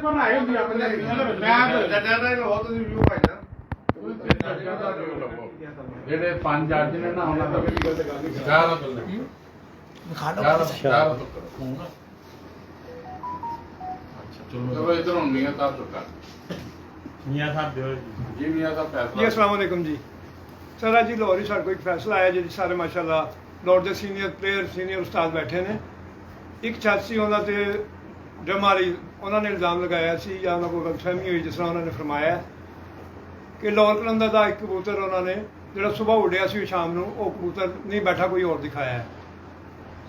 ਬਣਾਏ ਹੁੰਦੀ ਆਪਣੇ ਮੈਂ ਜੱਜਾਂ ਦਾ ਲੋ ਤੁਸੀਂ ਵਿਊ ਭਾਈ ਨਾ ਜਿਹੜੇ ਪੰਜ ਜੱਜ ਨੇ ਨਾ ਉਹਨਾਂ ਦਾ ਚਾਰ ਬੰਦੇ ਚਲੋ ਇਧਰ ਹੁਣ ਮੀਆਂ ਸਾਹਿਬ ਚੁੱਕਾ ਮੀਆਂ ਸਾਹਿਬ ਦਿਓ ਜੀ ਮੀਆਂ ਸਾਹਿਬ ਫੈਸਲਾ ਜੀ अस्सलाम वालेकुम जी सर जी लाहौर ही साढ़े को एक फैसला आया जी सारे माशाल्लाह लाहौर के सीनियर प्लेयर सीनियर उस्ताद बैठे ने एक छासी उन्होंने ਡਰਮ ਵਾਲੀ ਉਹਨਾਂ ਨੇ ਇਲਜ਼ਾਮ ਲਗਾਇਆ ਸੀ ਜਾਂ ਉਹਨਾਂ ਕੋਲ ਗਲਤਫਹਿਮੀ ਹੋਈ ਜਿਸ ਤਰ੍ਹਾਂ ਉਹਨਾਂ ਨੇ ਫਰਮਾਇਆ ਕਿ ਲਾਹੌਰ ਕਲੰਦਰ ਦਾ ਇੱਕ ਕਬੂਤਰ ਉਹਨਾਂ ਨੇ ਜਿਹੜਾ ਸਵੇਰ ਉੱਡਿਆ ਸੀ ਸ਼ਾਮ ਨੂੰ ਉਹ ਕਬੂਤਰ ਨਹੀਂ ਬੈਠਾ ਕੋਈ ਹੋਰ ਦਿਖਾਇਆ ਹੈ।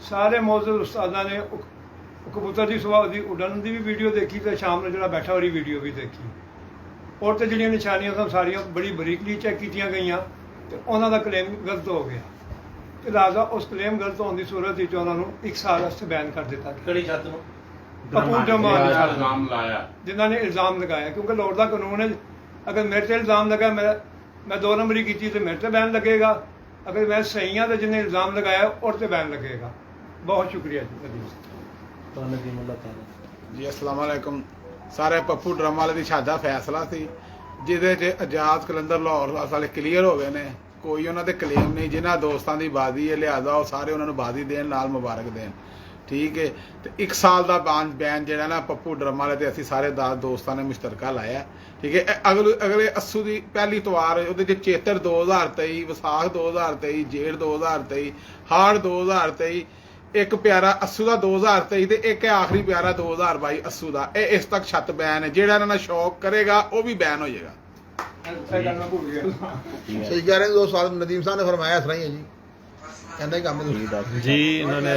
ਸਾਰੇ ਮੌਜੂਦ ਉਸਤਾਦਾਂ ਨੇ ਉਹ ਕਬੂਤਰ ਦੀ ਸਵੇਰ ਦੀ ਉੱਡਣ ਦੀ ਵੀ ਵੀਡੀਓ ਦੇਖੀ ਤੇ ਸ਼ਾਮ ਨੂੰ ਜਿਹੜਾ ਬੈਠਾ ਵਾਲੀ ਵੀਡੀਓ ਵੀ ਦੇਖੀ ਔਰ ਤੇ ਜਿਹੜੀਆਂ ਨਿਸ਼ਾਨੀਆਂ ਸਨ ਸਾਰੀਆਂ ਬੜੀ ਬਰੀਕਲੀ ਚੈੱਕ ਕੀਤੀਆਂ ਗਈਆਂ ਤੇ ਉਹਨਾਂ ਦਾ ਕਲੇਮ ਗਲਤ ਹੋ ਗਿਆ ਤੇ ਲਿਹਾਜ਼ਾ ਉਸ ਕਲੇਮ ਗਲਤ ਹੋਣ ਦੀ ਸੂਰਤ ਵਿੱਚ ਉਹਨਾਂ ਨੂੰ 1 ਸਾਲ ਵਾਸਤੇ ਬੈਨ ਕਰ ਦਿੱਤਾ ਗਿਆ। ਕਿਹੜੀ ਛੱਤ ਨੂੰ ਪੱਪੂ ਡਰਮਾਨ ਇਲਜ਼ਾਮ ਲਾਇਆ ਜਿਨ੍ਹਾਂ ਨੇ ਇਲਜ਼ਾਮ ਲਗਾਇਆ ਕਿਉਂਕਿ ਲਾਹੌਰ ਦਾ ਕਾਨੂੰਨ ਹੈ ਅਗਰ ਮੇਰੇ ਤੇ ਇਲਜ਼ਾਮ ਲਗਾ ਮੈਂ 2 ਨੰਬਰੀ ਕੀਤੀ ਤੇ ਮੇਰੇ ਤੇ ਬੈਨ ਲੱਗੇਗਾ ਅਗਰ ਮੈਂ ਸਹੀ ਹਾਂ ਤਾਂ ਜਿਹਨੇ ਇਲਜ਼ਾਮ ਲਗਾਇਆ ਉਹ ਤੇ ਬੈਨ ਲੱਗੇਗਾ। ਬਹੁਤ ਸ਼ੁਕਰੀਆ ਜੀ अस्सलाम वालेकुम ਸਾਰੇ ਪੱਪੂ ਡਰਮ ਵਾਲੇ ਦੀ ਛੱਤ ਦਾ ਫੈਸਲਾ ਸੀ ਜਿਹਦੇ 'ਚ ਆਜ਼ਾਦ ਕਲੰਦਰ ਲਾਹੌਰ ਵਾਲੇ ਕਲੀਅਰ ਹੋ ਗਏ ਨੇ ਕੋਈ ਉਹਨਾਂ ਦੇ ਕਲੇਮ ਨਹੀਂ ਜਿਨ੍ਹਾਂ ਦੋਸਤਾਂ ਦੀ ਬਾਜ਼ੀ ਹੈ ਲਿਹਾਜ਼ਾ ਉਹ ਸਾਰੇ ਉਹਨਾਂ ਨੂੰ ਬਾਜ਼ੀ ਦੇਣ ਨਾਲ ਮੁਬਾਰਕ ਦੇਣ ਠੀਕ ਹੈ ਤੇ 1 ਸਾਲ ਦਾ ਬੈਨ ਜਿਹੜਾ ਨਾ ਪੱਪੂ ਡਰਮ ਵਾਲੇ ਤੇ ਅਸੀਂ ਸਾਰੇ ਦੋਸਤਾਂ ਨੇ ਮੁਸ਼ਤਰਕਾ ਲਾਇਆ ਠੀਕ ਹੈ। ਅਗਲੇ ਅੱਸੂ ਦੀ ਪਹਿਲੀ ਤਵਾਰ ਉਹਦੇ 'ਚ ਚੇਤਰ 2023 ਵਿਸਾਖ 2023 ਜੇਠ 2023 ਹਾੜ 2023 ਇੱਕ ਪਿਆਰਾ ਅੱਸੂ ਦਾ 2023 ਤੇ ਇੱਕ ਆਖਰੀ ਪਿਆਰਾ 2022 ਅੱਸੂ ਦਾ ਇਹ ਇਸ ਤੱਕ ਛੱਤ ਬੈਨ ਹੈ ਜਿਹੜਾ ਇਹਨਾਂ ਨਾਲ ਸ਼ੌਕ ਕਰੇਗਾ ਉਹ ਵੀ ਬੈਨ ਹੋ ਜਾਏਗਾ। सही कह रहे हैं 2 साल नदीम साहब ने फरमाया इस तरह ही है जी कहते काम जी इन्होंने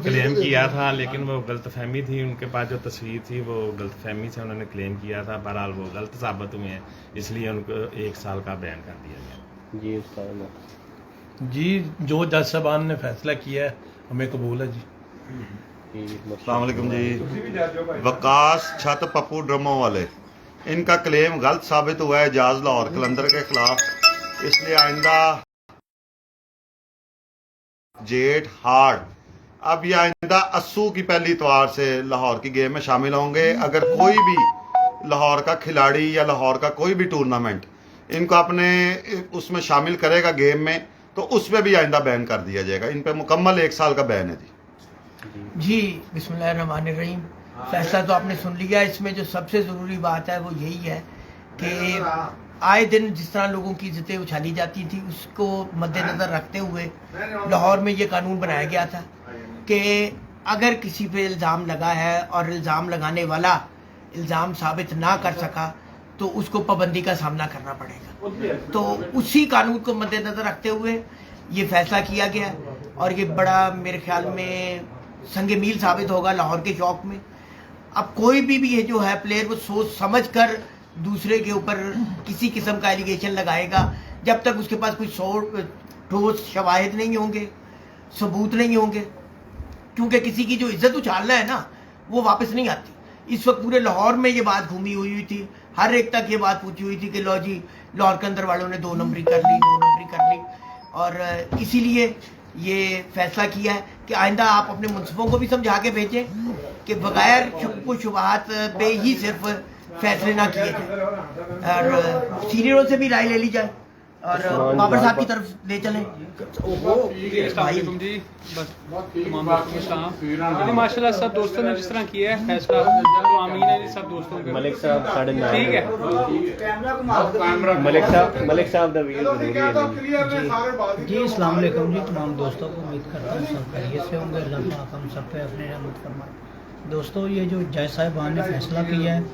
क्लेम किया था लेकिन वो गलतफहमी थी उनके पास जो तस्वीर थी वो गलतफहमी से उन्होंने क्लेम किया था बहरहाल वो गलत साबित हुए हैं इसलिए उनको 1 साल का बैन कर दिया गया। जी उस्ताद जी जो जज साहबान ने फैसला किया है हमें कबूल है जी। अस्सलाम वालेकुम जी वकास छत पप्पू ड्रमों वाले इनका क्लेम गलत साबित हुआ है एजाज लाहौर कलंदर के खिलाफ इसलिए आइंदा जेठ हाड़ अब ये आइंदा अस्सू की पहली इतवार से लाहौर की गेम में शामिल होंगे। अगर कोई भी लाहौर का खिलाड़ी या लाहौर का कोई भी टूर्नामेंट इनको अपने उसमें शामिल करेगा गेम में तो उसमें भी आइंदा बैन कर दिया जाएगा। इन पे मुकम्मल 1 साल का बैन है जी। बिस्मिल्लाहिर्रहमानिर्रहीम फैसला तो आपने सुन लिया। इसमें जो सबसे ज़रूरी बात है वो यही है कि आए दिन जिस तरह लोगों की इज्जतें उछाली जाती थी उसको मद्देनज़र रखते हुए लाहौर में ये कानून बनाया गया था कि अगर किसी पे इल्ज़ाम लगा है और इल्ज़ाम लगाने वाला इल्ज़ाम साबित ना कर सका तो उसको पाबंदी का सामना करना पड़ेगा। तो उसी कानून को मद्देनज़र रखते हुए ये फैसला किया गया और ये बड़ा मेरे ख्याल में संग मील साबित होगा लाहौर के शौक में। अब कोई भी ये जो है प्लेयर वो सोच समझ कर दूसरे के ऊपर किसी किस्म का एलिगेशन लगाएगा जब तक उसके पास कोई ठोस शवाहिद नहीं होंगे सबूत नहीं होंगे क्योंकि किसी की जो इज्जत उछालना है ना वो वापस नहीं आती। इस वक्त पूरे लाहौर में ये बात घूमी हुई थी हर एक तक ये बात पूछी हुई थी कि लो जी लाहौर के अंदर वालों ने 2 नंबरी कर ली और इसीलिए ये फैसला किया है कि आइंदा आप अपने मुंसिफों को भी समझा के भेजें कि बगैर शुक्र शुबहात पे ही सिर्फ फैसले ना किए जाए और सीनियरों से भी राय ले ली जाए और बाबर साहब की तरफ ले चलें। जी बस माशाल्लाह सब दोस्तों ने जिस तरह किया है फैसला तो आमीन है सब दोस्तों के मलिक साहब 9:30 ठीक है मलिक साहब द वीडियो जी अस्सलाम वालेकुम जी तमाम दोस्तों को उम्मीद करता हूँ सब खैरियत से होंगे। अल्लाह पाक हम सब पे अपने रहमत फरमाए। दोस्तों ये जो जज साहिबान ने फैसला किया है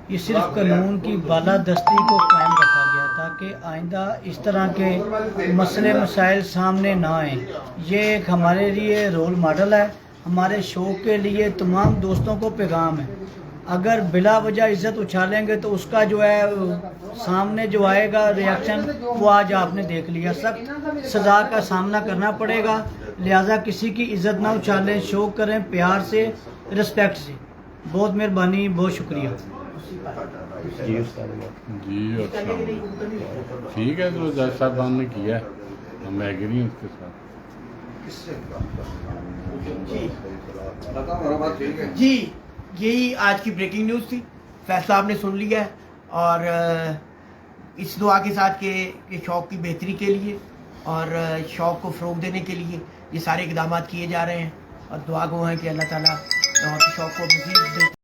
ये सिर्फ कानून की बालादस्ती को कायम रखा गया था कि आइंदा इस तरह के मसले मसाइल सामने ना आए। ये एक हमारे लिए रोल मॉडल है हमारे शो के लिए तमाम दोस्तों को पैगाम है। अगर बिला वजह इज्जत उछालेंगे तो उसका जो है सामने जो आएगा रिएक्शन वो आज आपने देख लिया सख्त सज़ा का सामना करना पड़ेगा। लिहाजा किसी की इज्जत ना उछालें शो करें प्यार से रिस्पेक्ट से। बहुत मेहरबानी बहुत शुक्रिया जी अच्छा ठीक है जो जज साहबान ने किया हम एग्री हैं उसके साथ जी यही आज की ब्रेकिंग न्यूज़ थी। फैसला आपने सुन लिया है और इस दुआ के साथ कि शौक़ की बेहतरी के लिए और शौक़ को फ़रोग़ देने के लिए ये सारे इक़दाम किए जा रहे हैं और दुआ गो हैं कि अल्लाह ताला शौक़ को मज़ीद